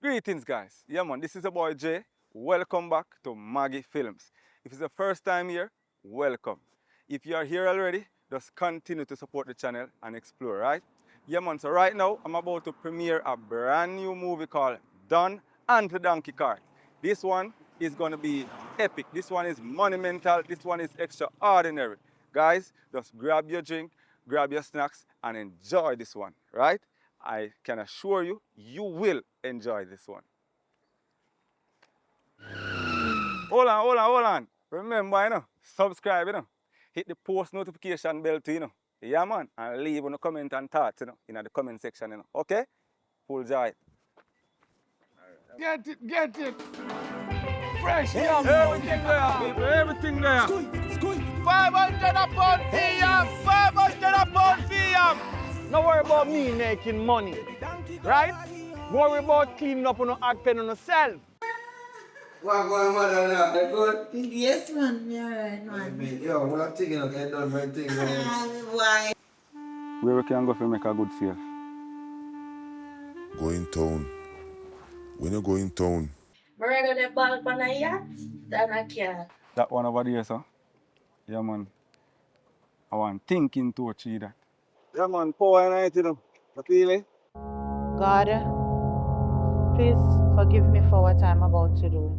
Greetings, guys. Yeah, man, this is your boy Jay. Welcome back to Maggy Films. If it's the first time here, welcome. If you are here already, just continue to support the channel and explore, right? Yeah, man, so right now, I'm about to premiere a brand new movie called Donn and the Donkey Cart. This one is going to be epic. This one is monumental. This one is extraordinary. Guys, just grab your drink, grab your snacks, and enjoy this one, right? I can assure you, you will enjoy this one. Hold on. Remember, subscribe, hit the post notification bell too, Yeah, man, and leave a comment and thoughts, in the comment section, Okay? Full joy. Get it. Fresh Everything there, people, everything there. 500 a pound fee, 500 a pound fee. Don't worry about me making money, right? Worry about cleaning up on the act pen on yourself. What going on now? That good? Yes, man. Me alright, man. Yo, what I'm thinking of, I done my thing, man. Why? Where we can go to make a good sale? Go in town. When you go in town, We're going to ball on a yacht, then I can. That one over there, sir. Yeah, man. I want thinking to achieve that. Yeah, man, power night, The feeling? God, please forgive me for what I'm about to do.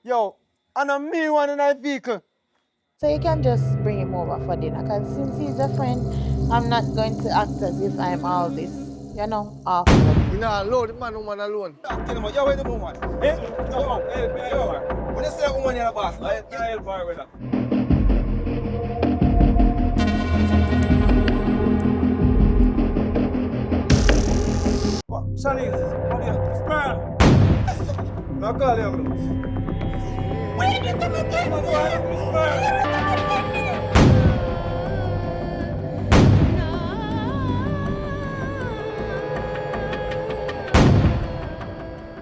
Yo, and a me one in a vehicle. So you can just bring him over for dinner, because since he's a friend, I'm not going to act as if I'm all this, off. You know, load the man woman alone. Yo, where the woman? Hey, yo. When you say that woman in the boss, I help her with that. what? Shanice, what do you Spur. Now call you, bro. Wait a minute,